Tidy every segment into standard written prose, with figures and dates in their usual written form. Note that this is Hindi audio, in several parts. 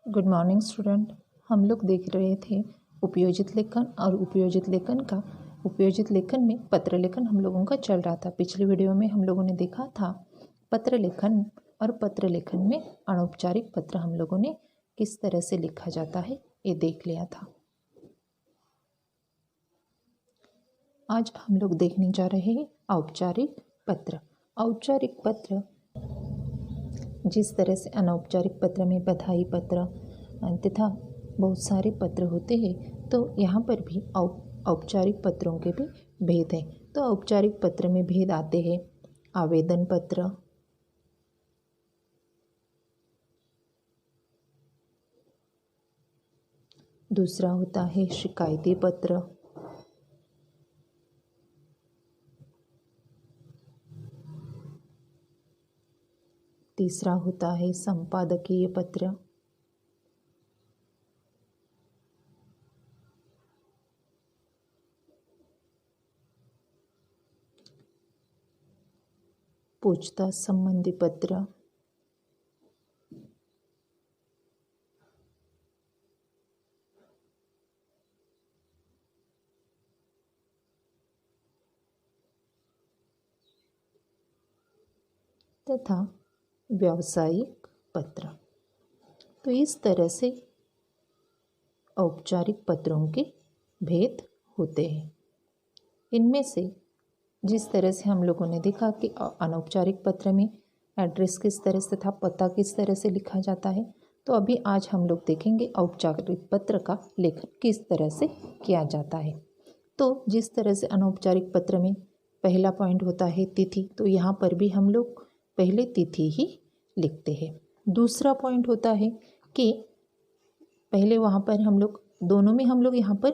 Good morning student. हम लोग देख रहे थे उपयोजित लेखन और उपयोजित लेखन में पत्र लेखन हम लोगों का चल रहा था। पिछले वीडियो में हम लोगों ने देखा था पत्र लेखन, और पत्र लेखन में अनौपचारिक पत्र हम लोगों ने किस तरह से लिखा जाता है ये देख लिया था। आज हम लोग देखने जा रहे हैं औपचारिक पत्र। औपचारिक पत्र जिस तरह से अनौपचारिक पत्र में बधाई पत्र तथा बहुत सारे पत्र होते हैं, तो यहाँ पर भी औपचारिक पत्रों के भी भेद हैं। तो औपचारिक पत्र में भेद आते हैं आवेदन पत्र, दूसरा होता है शिकायती पत्र, तीसरा होता है संपादकीय पत्र, पूछताछ संबंधी पत्र, तथा व्यावसायिक पत्र। तो इस तरह से औपचारिक पत्रों के भेद होते हैं। इनमें से जिस तरह से हम लोगों ने देखा कि अनौपचारिक पत्र में एड्रेस किस तरह से तथा पता किस तरह से लिखा जाता है, तो अभी आज हम लोग देखेंगे औपचारिक पत्र का लेखन किस तरह से किया जाता है। तो जिस तरह से अनौपचारिक पत्र में पहला पॉइंट होता है तिथि, तो यहाँ पर भी हम लोग पहले तिथि ही लिखते हैं। दूसरा पॉइंट होता है कि पहले वहाँ पर हम लोग दोनों में हम लोग यहाँ पर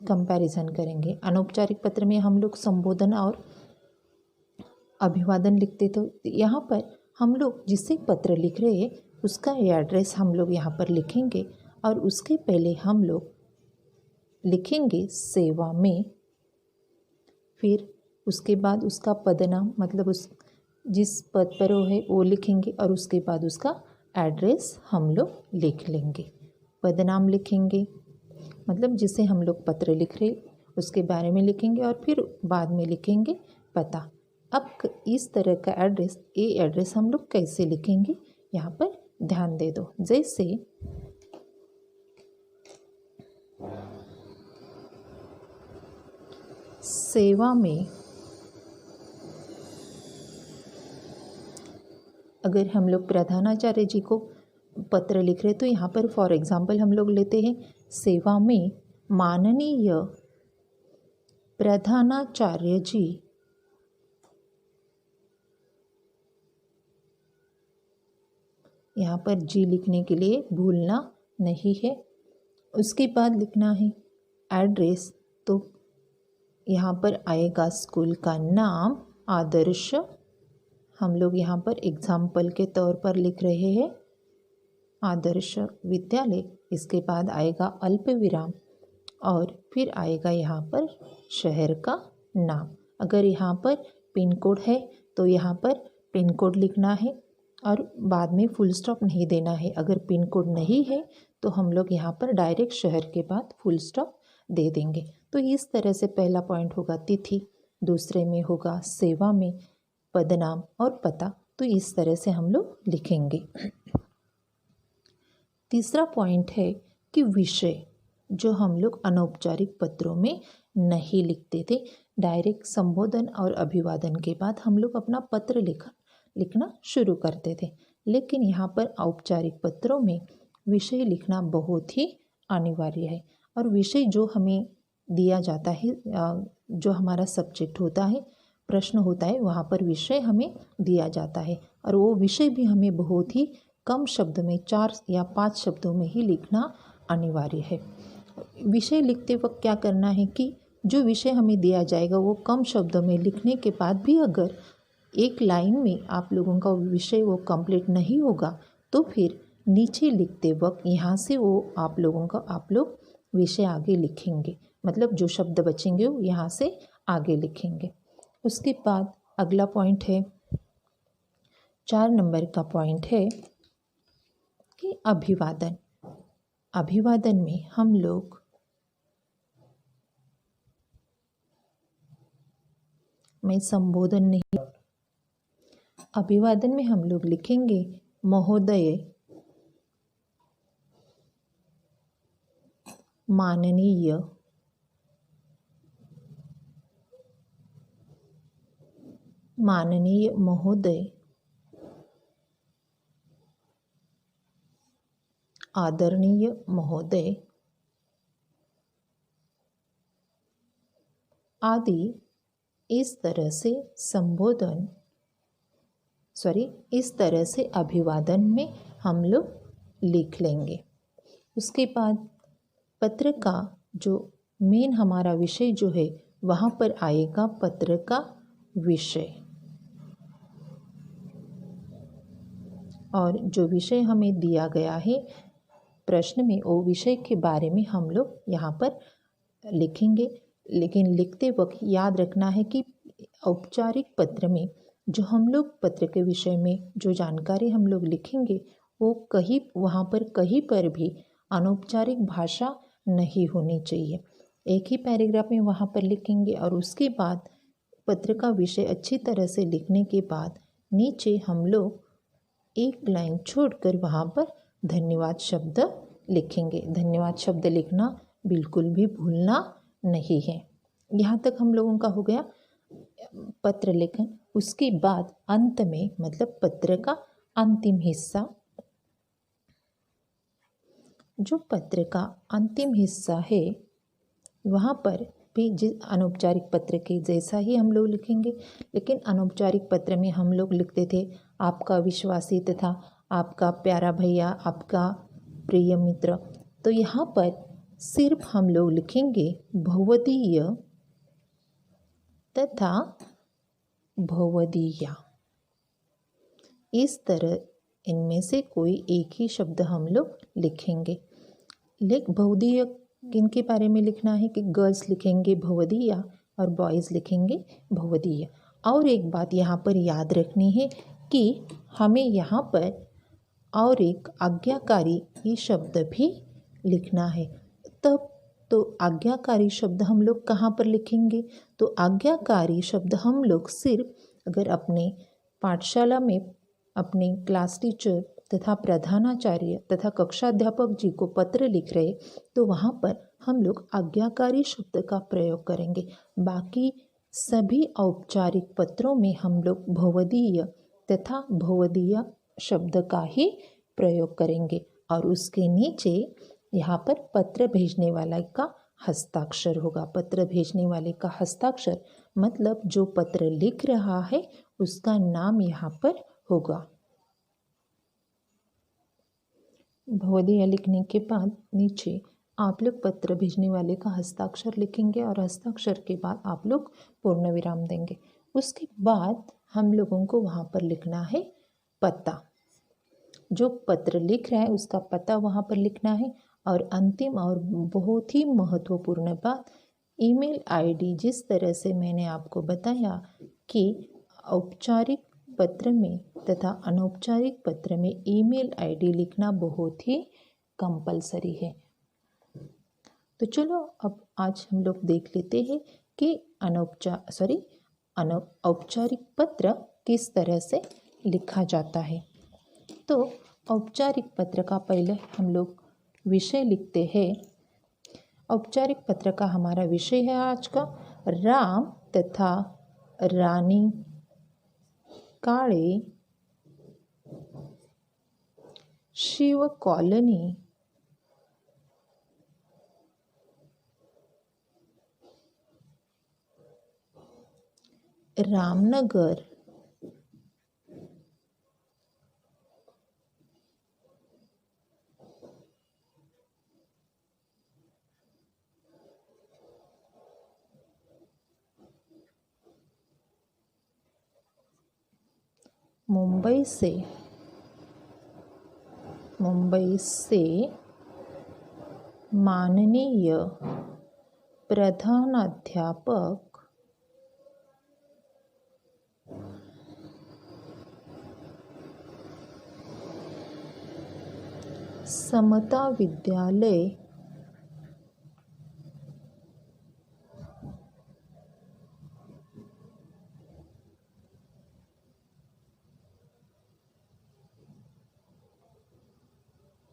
कंपैरिजन करेंगे। अनौपचारिक पत्र में हम लोग संबोधन और अभिवादन लिखते, तो यहाँ पर हम लोग जिससे पत्र लिख रहे हैं उसका एड्रेस हम लोग यहाँ पर लिखेंगे, और उसके पहले हम लोग लिखेंगे सेवा में, फिर उसके बाद उसका पदनाम मतलब उस जिस पद पर वो है वो लिखेंगे, और उसके बाद उसका एड्रेस हम लोग लिख लेंगे। पदनाम लिखेंगे मतलब जिसे हम लोग पत्र लिख रहे उसके बारे में लिखेंगे, और फिर बाद में लिखेंगे पता। अब इस तरह का एड्रेस हम लोग कैसे लिखेंगे यहाँ पर ध्यान दे दो। जैसे सेवा में अगर हम लोग प्रधानाचार्य जी को पत्र लिख रहे तो यहाँ पर फॉर एग्जाम्पल हम लोग लेते हैं सेवा में माननीय प्रधानाचार्य जी, यहाँ पर जी लिखने के लिए भूलना नहीं है। उसके बाद लिखना है एड्रेस, तो यहाँ पर आएगा स्कूल का नाम आदर्श, हम लोग यहाँ पर एग्जाम्पल के तौर पर लिख रहे हैं आदर्श विद्यालय। इसके बाद आएगा अल्प विराम, और फिर आएगा यहाँ पर शहर का नाम। अगर यहाँ पर पिन कोड है तो यहाँ पर पिन कोड लिखना है, और बाद में फुल स्टॉप नहीं देना है। अगर पिन कोड नहीं है तो हम लोग यहाँ पर डायरेक्ट शहर के बाद फुल स्टॉप दे देंगे। तो इस तरह से पहला पॉइंट होगा तिथि, दूसरे में होगा सेवा में पदनाम और पता। तो इस तरह से हम लोग लिखेंगे। तीसरा पॉइंट है कि विषय, जो हम लोग अनौपचारिक पत्रों में नहीं लिखते थे। डायरेक्ट संबोधन और अभिवादन के बाद हम लोग अपना पत्र लिखना शुरू करते थे, लेकिन यहाँ पर औपचारिक पत्रों में विषय लिखना बहुत ही अनिवार्य है। और विषय जो हमें दिया जाता है, जो हमारा सब्जेक्ट होता है, प्रश्न होता है, वहाँ पर विषय हमें दिया जाता है, और वो विषय भी हमें बहुत ही कम शब्द में 4 या 5 शब्दों में ही लिखना अनिवार्य है। विषय लिखते वक्त क्या करना है कि जो विषय हमें दिया जाएगा वो कम शब्दों में लिखने के बाद भी अगर एक लाइन में आप लोगों का विषय वो कंप्लीट नहीं होगा, तो फिर नीचे लिखते वक्त यहाँ से वो आप लोग विषय आगे लिखेंगे, मतलब जो शब्द बचेंगे वो यहाँ से आगे लिखेंगे। उसके बाद अगला पॉइंट है 4 नंबर का पॉइंट है कि अभिवादन। अभिवादन में हम लोग मैं संबोधन नहीं, अभिवादन में हम लोग लिखेंगे महोदय, माननीय, माननीय महोदय, आदरणीय महोदय आदि इस तरह से संबोधन इस तरह से अभिवादन में हम लोग लिख लेंगे। उसके बाद पत्र का जो मेन हमारा विषय जो है वहाँ पर आएगा पत्र का विषय, और जो विषय हमें दिया गया है प्रश्न में वो विषय के बारे में हम लोग यहाँ पर लिखेंगे। लेकिन लिखते वक्त याद रखना है कि औपचारिक पत्र में जो हम लोग पत्र के विषय में जो जानकारी हम लोग लिखेंगे वो वहाँ पर कहीं पर भी अनौपचारिक भाषा नहीं होनी चाहिए। एक ही पैराग्राफ में वहाँ पर लिखेंगे और उसके बाद पत्र का विषय अच्छी तरह से लिखने के बाद नीचे हम लोग एक लाइन छोड़कर वहाँ पर धन्यवाद शब्द लिखेंगे। धन्यवाद शब्द लिखना बिल्कुल भी भूलना नहीं है। यहाँ तक हम लोगों का हो गया पत्र लेखन। उसके बाद अंत में मतलब पत्र का अंतिम हिस्सा, जो पत्र का अंतिम हिस्सा है वहाँ पर भी अनौपचारिक पत्र के जैसा ही हम लोग लिखेंगे। लेकिन अनौपचारिक पत्र में हम लोग लिखते थे आपका विश्वासी तथा आपका प्यारा भैया, आपका प्रिय मित्र। तो यहाँ पर सिर्फ हम लोग लिखेंगे भवदीय तथा भवदीया। इस तरह इनमें से कोई एक ही शब्द हम लोग लिखेंगे। भवदीय किनके बारे में लिखना है कि गर्ल्स लिखेंगे भवदीया और बॉयज़ लिखेंगे भवदीय। और एक बात यहाँ पर याद रखनी है कि हमें यहाँ पर और एक आज्ञाकारी ये शब्द भी लिखना है। तब तो आज्ञाकारी शब्द हम लोग कहाँ पर लिखेंगे? तो आज्ञाकारी शब्द हम लोग सिर्फ अगर अपने पाठशाला में अपने क्लास टीचर तथा प्रधानाचार्य तथा कक्षाध्यापक जी को पत्र लिख रहे तो वहाँ पर हम लोग आज्ञाकारी शब्द का प्रयोग करेंगे। बाकी सभी औपचारिक पत्रों में हम लोग भवदीय तथा भवदीया शब्द का ही प्रयोग करेंगे। और उसके नीचे यहाँ पर पत्र भेजने वाला का हस्ताक्षर होगा। पत्र भेजने वाले का हस्ताक्षर मतलब जो पत्र लिख रहा है उसका नाम यहाँ पर होगा। भवदीय लिखने के बाद नीचे आप लोग पत्र भेजने वाले का हस्ताक्षर लिखेंगे और हस्ताक्षर के बाद आप लोग पूर्ण विराम देंगे। उसके बाद हम लोगों को वहाँ पर लिखना है पता। जो पत्र लिख रहा है उसका पता वहाँ पर लिखना है। और अंतिम और बहुत ही महत्वपूर्ण बात, ईमेल आईडी। जिस तरह से मैंने आपको बताया कि औपचारिक पत्र में तथा अनौपचारिक पत्र में ईमेल आईडी लिखना बहुत ही कंपलसरी है। तो चलो अब आज हम लोग देख लेते हैं कि औपचारिक पत्र किस तरह से लिखा जाता है। तो औपचारिक पत्र का पहले हम लोग विषय लिखते हैं। औपचारिक पत्र का हमारा विषय है आज का राम तथा रानी काळे शिव कॉलोनी रामनगर मुंबई से माननीय प्रधानाध्यापक समता विद्यालय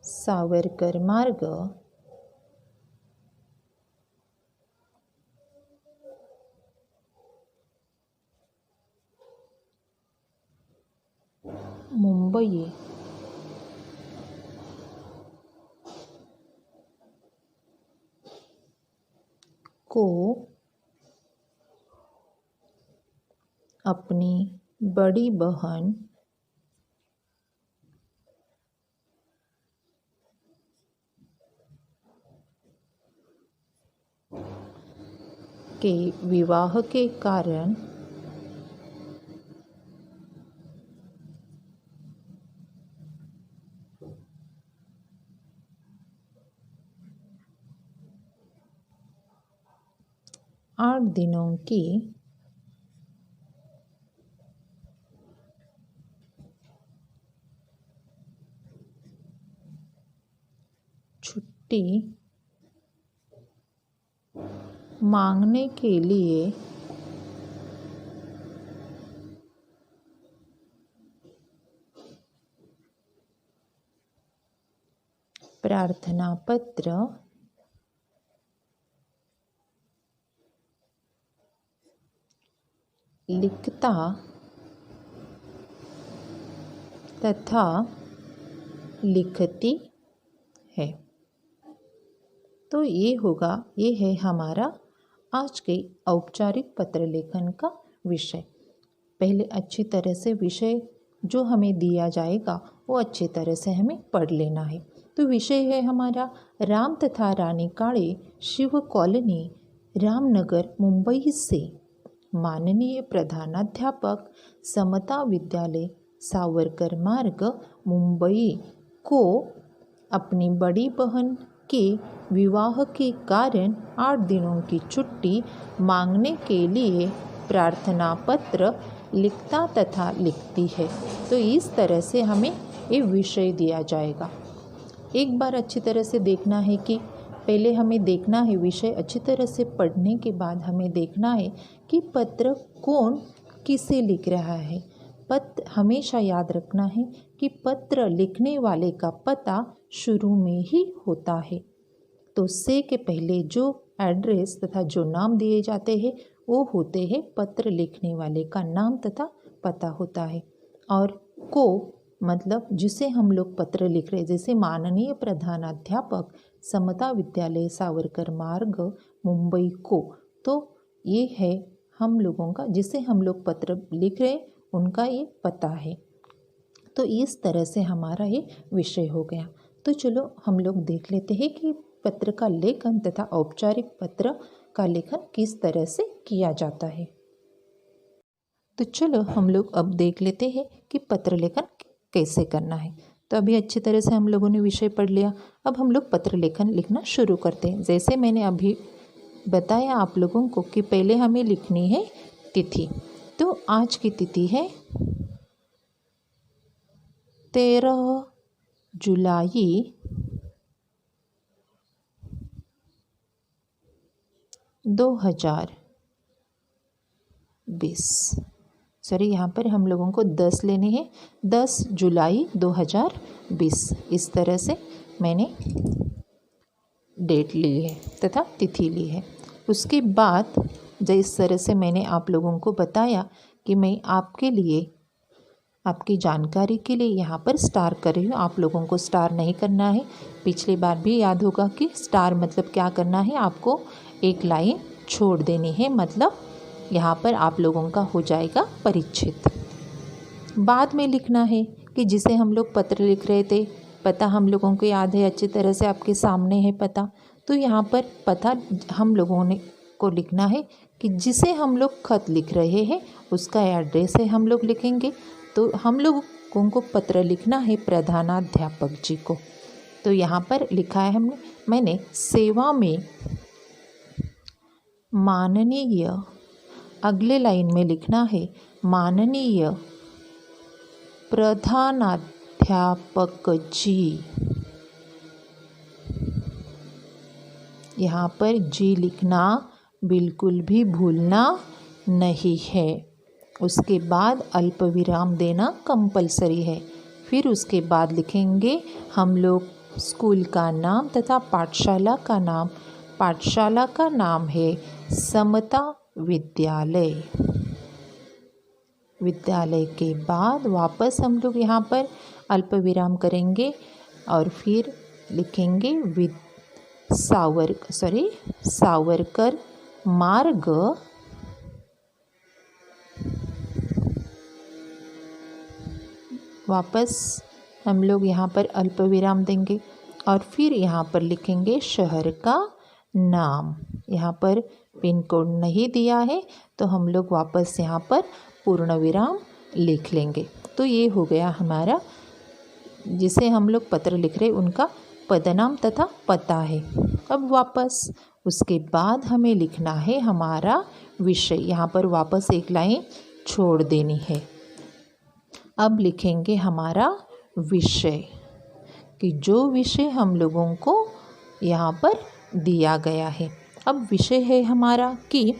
सावरकर मार्ग मुंबई को अपनी बड़ी बहन के विवाह के कारण आठ दिनों की छुट्टी मांगने के लिए प्रार्थना पत्र लिखता तथा लिखती है। तो ये है हमारा आज के औपचारिक पत्र लेखन का विषय। पहले अच्छी तरह से विषय जो हमें दिया जाएगा वो अच्छी तरह से हमें पढ़ लेना है। तो विषय है हमारा राम तथा रानी काळे, शिव कॉलोनी, रामनगर, मुंबई से माननीय प्रधानाध्यापक, समता विद्यालय, सावरकर मार्ग, मुंबई को अपनी बड़ी बहन के विवाह के कारण 8 दिनों की छुट्टी मांगने के लिए प्रार्थना पत्र लिखता तथा लिखती है। तो इस तरह से हमें ये विषय दिया जाएगा। एक बार अच्छी तरह से देखना है कि पहले हमें देखना है विषय अच्छी तरह से पढ़ने के बाद हमें देखना है कि पत्र कौन किसे लिख रहा है। पत्र हमेशा याद रखना है कि पत्र लिखने वाले का पता शुरू में ही होता है। तो से के पहले जो एड्रेस तथा जो नाम दिए जाते हैं वो होते हैं पत्र लिखने वाले का नाम तथा पता होता है। और को मतलब जिसे हम लोग पत्र लिख रहे, जैसे माननीय प्रधानाध्यापक, समता विद्यालय, सावरकर मार्ग, मुंबई को, तो ये है हम लोगों का जिसे हम लोग पत्र लिख रहे उनका ये पता है। तो इस तरह से हमारा ये विषय हो गया। तो चलो हम लोग देख लेते हैं कि पत्र का लेखन तथा औपचारिक पत्र का लेखन किस तरह से किया जाता है। तो चलो हम लोग अब देख लेते हैं कि पत्र लेखन कैसे करना है। तो अभी अच्छी तरह से हम लोगों ने विषय पढ़ लिया। अब हम लोग पत्र लेखन लिखना शुरू करते हैं। जैसे मैंने अभी बताया आप लोगों को कि पहले हमें लिखनी है तिथि। तो आज की तिथि है 13 जुलाई 2020। सॉरी, यहाँ पर हम लोगों को 10 लेने हैं। 10 जुलाई 2020 इस तरह से मैंने डेट ली है तथा तिथि ली है। उसके बाद जिस तरह से मैंने आप लोगों को बताया कि मैं आपके लिए, आपकी जानकारी के लिए यहाँ पर स्टार कर रही हूँ। आप लोगों को स्टार नहीं करना है। पिछली बार भी याद होगा कि स्टार मतलब क्या करना है, आपको एक लाइन छोड़ देनी है, मतलब यहाँ पर आप लोगों का हो जाएगा परिच्छेद। बाद में लिखना है कि जिसे हम लोग पत्र लिख रहे थे, पता हम लोगों को याद है अच्छी तरह से, आपके सामने है पता। तो यहाँ पर पता हम लोगों ने को लिखना है कि जिसे हम लोग खत लिख रहे हैं उसका एड्रेस है हम लोग लिखेंगे। तो हम लोगों को पत्र लिखना है प्रधानाध्यापक जी को। तो यहाँ पर लिखा है मैंने सेवा में माननीय, अगले लाइन में लिखना है माननीय प्रधानाध्यापक जी यहाँ पर जी लिखना बिल्कुल भी भूलना नहीं है। उसके बाद अल्प विराम देना कंपलसरी है। फिर उसके बाद लिखेंगे हम लोग स्कूल का नाम तथा पाठशाला का नाम। पाठशाला का नाम है समता विद्यालय। विद्यालय के बाद वापस हम लोग यहाँ पर अल्प विराम करेंगे और फिर लिखेंगे सावरकर मार्ग वापस हम लोग यहाँ पर अल्प विराम देंगे और फिर यहाँ पर लिखेंगे शहर का नाम। यहाँ पर पिन कोड नहीं दिया है तो हम लोग वापस यहाँ पर पूर्ण विराम लिख लेंगे। तो ये हो गया हमारा, जिसे हम लोग पत्र लिख रहे उनका पदनाम तथा पता है। अब वापस उसके बाद हमें लिखना है हमारा विषय। यहाँ पर वापस एक लाइन छोड़ देनी है। अब लिखेंगे हमारा विषय कि जो विषय हम लोगों को यहाँ पर दिया गया है। अब विषय है हमारा कि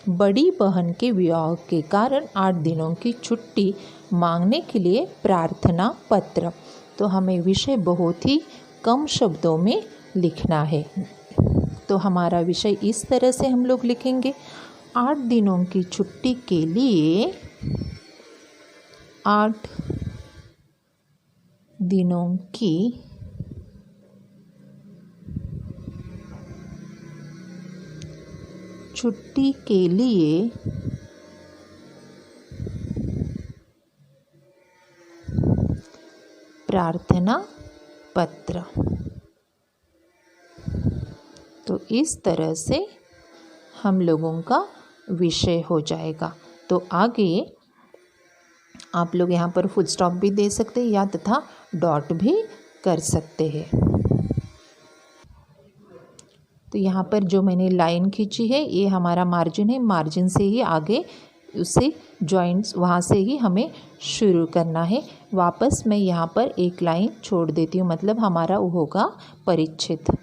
बड़ी बहन के विवाह के कारण 8 दिनों की छुट्टी मांगने के लिए प्रार्थना पत्र। तो हमें विषय बहुत ही कम शब्दों में लिखना है। तो हमारा विषय इस तरह से हम लोग लिखेंगे, 8 दिनों की छुट्टी के लिए 8 दिनों की छुट्टी के लिए प्रार्थना पत्र। तो इस तरह से हम लोगों का विषय हो जाएगा। तो आगे आप लोग यहाँ पर फुल स्टॉप भी दे सकते हैं या तथा डॉट भी कर सकते हैं। तो यहाँ पर जो मैंने लाइन खींची है ये हमारा मार्जिन है। मार्जिन से ही आगे उसे जॉइंट्स वहाँ से ही हमें शुरू करना है। वापस मैं यहाँ पर एक लाइन छोड़ देती हूँ, मतलब हमारा वो होगा परिच्छेद।